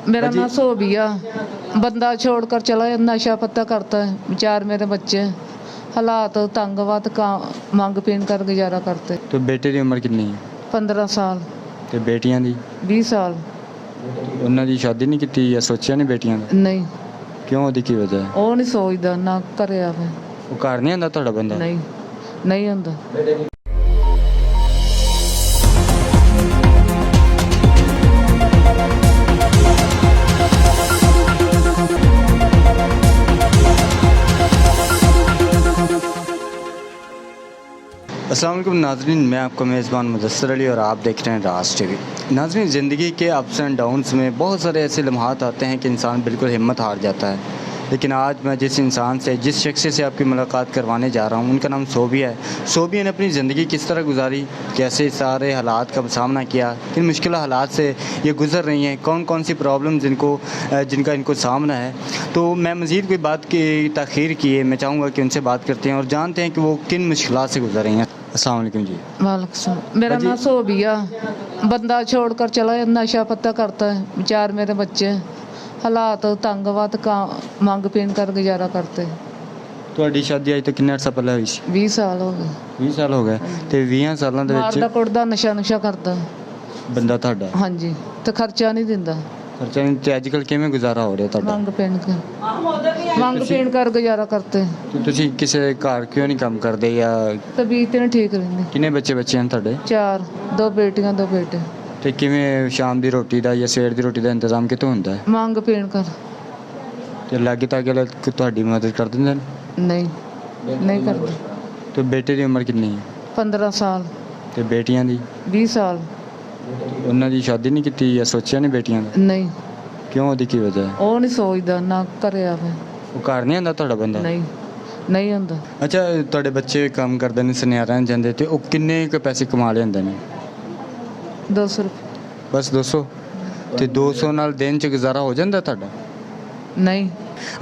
मेरा अजी- नाम सोबिया। बंदा छोड़कर चला, नशा पत्ता करता है। 4 मेरे बच्चे हैं। हालात तंगवत का मंग पीन कर गुजारा करते। तो बेटे की उम्र कितनी है 15 साल, ਤੇ ਬੇਟੀਆਂ ਦੀ 20 साल। ਉਹਨਾਂ ਦੀ ਸ਼ਾਦੀ ਨਹੀਂ ਕੀਤੀ ਜਾਂ ਸੋਚਿਆ ਨਹੀਂ ਬੇਟੀਆਂ ਦਾ नहीं, ਕਿਉਂ ਉਹਦੀ ਕੀ ਵਜ੍ਹਾ ਹੈ वो नहीं सोचता ना करे आवे। ਉਹ ਘਰ ਨਹੀਂ ਆਉਂਦਾ ਤੁਹਾਡਾ ਬੰਦਾ नहीं, नहीं होंदा। अस्सलाम वालेकुम नाज़रीन, मैं आपका मेज़बान मुदस्सर अली और आप देख रहे हैं राज टीवी। नाज़रीन, ज़िंदगी के अप्स एंड डाउन्स में बहुत सारे ऐसे लम्हात आते हैं कि इंसान बिल्कुल हिम्मत हार जाता है। लेकिन आज मैं जिस इंसान से, जिस शख्स से आपकी मुलाकात करवाने जा रहा हूँ, उनका नाम सोबिया है। सोबिया ने अपनी ज़िंदगी किस तरह गुजारी, कैसे सारे हालात का सामना किया, किन मुश्किल हालात से ये गुज़र रही हैं, कौन कौन सी प्रॉब्लम जिनका इनको सामना है, तो मैं मज़ीद कोई बात की तख़ीर किए मैं चाहूँगा कि उनसे बात करते हैं और जानते हैं कि वो किन मुश्किलात से गुज़र रही हैं। अस्सलाम वालेकुम जी। वालेकुम सलाम। मेरा अजी- नाम सोबिया। बंदा छोड़कर चला, नशा पत्ता करता है। 4 मेरे बच्चे हैं। हालात तंगवत का मंग पीन कर गुजारा करते। ਤੁਹਾਡੀ ਸ਼ਾਦੀ ਅੱਜ ਤੋਂ ਕਿੰਨੇ ਅਰਸਾ ਪਹਿਲਾਂ ਹੋਈ ਸੀ 20 साल हो गए। 20 ਸਾਲ ਹੋ ਗਏ ਤੇ 20 ਸਾਲਾਂ ਦੇ ਮਾਰਦਾ ਵਿੱਚ ਕੁੱਟਦਾ, ਨਸ਼ਾ ਨੁਸ਼ਾ ਕਰਦਾ। ਬੰਦਾ ਤੁਹਾਡਾ ਹਾਂਜੀ, ਤੇ ਖਰਚਾ ਨਹੀਂ ਦਿੰਦਾ। ਖਰਚਾ ਨਹੀਂ ਤੇ ਅੱਜ ਕੱਲ੍ਹ ਕਿਵੇਂ ਗੁਜ਼ਾਰਾ ਹੋ ਰਿਹਾ ਤੁਹਾਡਾ ਮੰਗ ਪੀਣ ਕਰ ਗੁਜ਼ਾਰਾ ਕਰਤੇ। ਤੇ ਤੁਸੀਂ ਕਿਸੇ ਘਰ ਕਿਉਂ ਨਹੀਂ ਕੰਮ ਕਰਦੇ ਜਾਂ ਤਬੀਅਤ ਨਹੀਂ ਠੀਕ ਰਹਿੰਦੀ। ਕਿੰਨੇ ਬੱਚੇ ਹਨ ਤੁਹਾਡੇ 4, 2 ਬੇਟੀਆਂ 2 ਬੇਟੇ। ਤੇ ਕਿਵੇਂ ਸ਼ਾਮ ਦੀ ਰੋਟੀ ਦਾ ਜਾਂ ਸਵੇਰ ਦੀ ਰੋਟੀ ਦਾ ਇੰਤਜ਼ਾਮ ਕਿੱਥੋਂ ਹੁੰਦਾ ਹੈ ਮੰਗ ਪੀਣ ਕਰ। ਤੇ ਲਾਗੇ ਤਾਗੇ ਵਾਲੇ ਤੁਹਾਡੀ ਮਦਦ ਕਰ ਦਿੰਦੇ ਨੇ ਨਹੀਂ, ਨਹੀਂ ਕਰਦੇ। ਤੇ ਬੇਟੇ ਦੀ ਉਮਰ ਕਿੰਨੀ ਹੈ 15 ਸਾਲ, ਤੇ ਬੇਟੀਆਂ ਦੀ 20 ਸਾਲ। ਉਹਨਾਂ ਦੀ ਸ਼ਾਦੀ ਨਹੀਂ ਕੀਤੀ ਜਾਂ ਸੋਚਿਆ ਨਹੀਂ ਬੇਟੀਆਂ ਦਾ ਨਹੀਂ, ਕਿਉਂ ਉਹਦੀ ਕੀ ਵਜ੍ਹਾ ਹੈ ਉਹ ਨਹੀਂ ਸੋਚਦਾ ਨਾ करे ਆਵੇ। ਉਹ ਘਰ ਨਹੀਂ ਆਉਂਦਾ ਤੁਹਾਡਾ ਬੰਦਾ ਨਹੀਂ, ਨਹੀਂ ਹੁੰਦਾ। ਅੱਛਾ, ਤੁਹਾਡੇ ਬੱਚੇ ਕੰਮ ਕਰਦੇ ਨੇ, ਸੁਨਿਆਰਾਂ ਜਾਂਦੇ ਤੇ ਉਹ ਕਿੰਨੇ ਕੁ ਪੈਸੇ ਕਮਾ ਲੈਂਦੇ ਨੇ 200 ਰੁਪਏ। ਬਸ 200 ਤੇ 200 ਨਾਲ ਦਿਨ ਚ ਗੁਜ਼ਾਰਾ ਹੋ ਜਾਂਦਾ ਤੁਹਾਡਾ ਨਹੀਂ,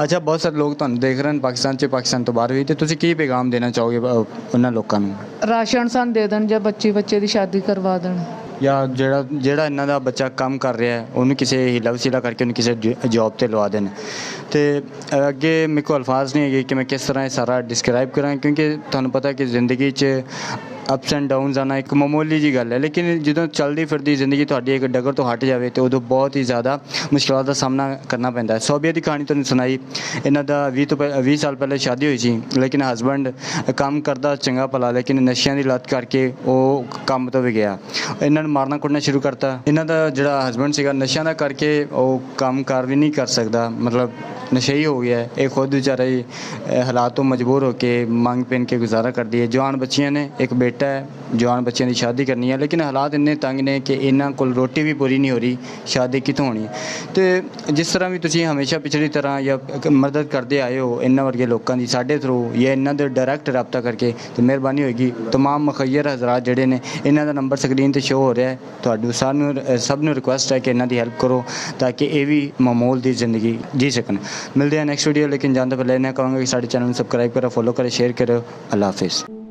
ਅੱਛਾ, ਬਹੁਤ ਸਾਰੇ ਲੋਕ ਤੁਹਾਨੂੰ ਦੇਖ ਰਹੇ ਨੇ ਪਾਕਿਸਤਾਨ ਤੋਂ ਬਾਹਰ ਵੀ ਤੇ ਤੁਸੀਂ ਕੀ ਪੈਗਾਮ ਦੇਣਾ ਚਾਹੋਗੇ ਉਹਨਾਂ ਲੋਕਾਂ ਨੂੰ ਰਾਸ਼ਨ ਸਾਨੂੰ ਦੇ ਦੇਣ ਜਾਂ ਬੱਚੇ ਦੀ ਸ਼ਾਦੀ ਕਰਵਾ ਦੇਣ। ਜਾਂ ਜਿਹੜਾ ਇਹਨਾਂ ਦਾ ਬੱਚਾ ਕੰਮ ਕਰ ਰਿਹਾ ਹੈ ਉਹਨੂੰ ਕਿਸੇ ਹੀਲਾ ਵਸੀਲਾ ਕਰਕੇ ਉਹਨੂੰ ਕਿਸੇ ਜੌਬ ਤੇ ਲਵਾ ਦੇਣ। ਤੇ ਅੱਗੇ ਮੇਰੇ ਕੋਲ ਅਲਫਾਜ਼ ਨਹੀਂ ਹੈਗੇ ਕਿ ਮੈਂ ਕਿਸ ਤਰ੍ਹਾਂ ਇਹ ਸਾਰਾ ਡਿਸਕ੍ਰਾਈਬ ਕਰਾਂ, ਕਿਉਂਕਿ ਤੁਹਾਨੂੰ ਪਤਾ ਕਿ ਜ਼ਿੰਦਗੀ 'ਚ ਅਪਸ ਐਂਡ ਡਾਊਨਸ ਆਉਣਾ ਇੱਕ ਮਾਮੂਲੀ ਜੀ ਗੱਲ ਹੈ, ਲੇਕਿਨ ਜਦੋਂ ਚੱਲਦੀ ਫਿਰਦੀ ਜ਼ਿੰਦਗੀ ਤੁਹਾਡੀ ਇੱਕ ਡਗਰ ਤੋਂ ਹਟ ਜਾਵੇ ਤੇ ਉਦੋਂ ਬਹੁਤ ਹੀ ਜ਼ਿਆਦਾ ਮੁਸ਼ਕਿਲਾਂ ਦਾ ਸਾਹਮਣਾ ਕਰਨਾ ਪੈਂਦਾ ਹੈ। ਸੋਬੀਆ ਦੀ ਕਹਾਣੀ ਤੁਹਾਨੂੰ ਸੁਣਾਈ। ਇਹਨਾਂ ਦਾ 20 ਸਾਲ ਪਹਿਲੇ ਸ਼ਾਦੀ ਹੋਈ ਸੀ, ਲੇਕਿਨ ਹਸਬੈਂਡ ਕੰਮ ਕਰਦਾ ਚੰਗਾ ਭਲਾ, ਲੇਕਿਨ ਨਸ਼ਿਆਂ ਦੀ ਲੱਤ ਕਰਕੇ ਉਹ ਕੰਮ ਤੋਂ ਵੀ ਗਿਆ। ਇਹਨਾਂ ਨੂੰ ਮਾਰਨਾ ਕੁੱਟਣਾ ਸ਼ੁਰੂ ਕਰਤਾ। ਇਹਨਾਂ ਦਾ ਜਿਹੜਾ ਹਸਬੈਂਡ ਸੀਗਾ ਨਸ਼ਿਆਂ ਦਾ ਕਰਕੇ ਉਹ ਕੰਮ ਕਾਰ ਵੀ ਨਹੀਂ ਕਰ ਸਕਦਾ, ਮਤਲਬ ਨਸ਼ਈ ਹੋ ਗਿਆ। ਇਹ ਖੁਦ ਵਿਚਾਰਾ ਹੀ ਹਾਲਾਤ ਤੋਂ ਮਜਬੂਰ ਹੋ ਕੇ ਮੰਗ ਪੈਨ ਕੇ ਗੁਜ਼ਾਰਾ ਕਰਦੀ ਹੈ। ਜਵਾਨ ਬੱਚੀਆਂ ਨੇ, ਇੱਕ ਬੇਟਾ ਹੈ, ਜਵਾਨ ਬੱਚਿਆਂ ਦੀ ਸ਼ਾਦੀ ਕਰਨੀ ਹੈ, ਲੇਕਿਨ ਹਾਲਾਤ ਇੰਨੇ ਤੰਗ ਨੇ ਕਿ ਇਹਨਾਂ ਕੋਲ ਰੋਟੀ ਵੀ ਪੂਰੀ ਨਹੀਂ ਹੋ ਰਹੀ, ਸ਼ਾਦੀ ਕਿੱਥੋਂ ਹੋਣੀ। ਤੇ ਜਿਸ ਤਰ੍ਹਾਂ ਵੀ ਤੁਸੀਂ ਹਮੇਸ਼ਾ ਪਿਛਲੀ ਤਰ੍ਹਾਂ ਜਾਂ ਮਦਦ ਕਰਦੇ ਆਏ ਹੋ ਇਹਨਾਂ ਵਰਗੇ ਲੋਕਾਂ ਦੀ ਸਾਡੇ ਥਰੂ ਜਾਂ ਇਹਨਾਂ ਦੇ ਡਾਇਰੈਕਟ ਰਾਬਤਾ ਕਰਕੇ, ਤਾਂ ਮਿਹਰਬਾਨੀ ਹੋਏਗੀ ਤਮਾਮ ਮੁਖੱਈਰ ਹਜ਼ਰਾਤ ਜਿਹੜੇ ਨੇ, ਇਹਨਾਂ ਦਾ ਨੰਬਰ ਸਕਰੀਨ 'ਤੇ ਸ਼ੋ ਹੋ ਰਿਹਾ ਹੈ। ਤੁਹਾਨੂੰ ਸਭ ਨੂੰ ਰਿਕੁਐਸਟ ਹੈ ਕਿ ਇਹਨਾਂ ਦੀ ਹੈਲਪ ਕਰੋ ਤਾਂ ਕਿ ਇਹ ਵੀ ਮਾਮੂਲ ਦੀ ਜ਼ਿੰਦਗੀ ਜੀ ਸਕਣ। ਮਿਲਦੇ ਹਾਂ ਨੈਕਸਟ ਵੀਡੀਓ, ਲੇਕਿਨ ਜਾਣ ਤੋਂ ਪਹਿਲਾਂ ਇਹਨਾਂ ਕਹਾਂਗਾ ਕਿ ਸਾਡੇ ਚੈਨਲ ਨੂੰ ਸਬਸਕ੍ਰਾਈਬ ਕਰੋ, ਫੋਲੋ ਕਰੋ, ਸ਼ੇਅਰ ਕਰੋ। ਅੱਲਾ ਹਾਫਿਜ਼।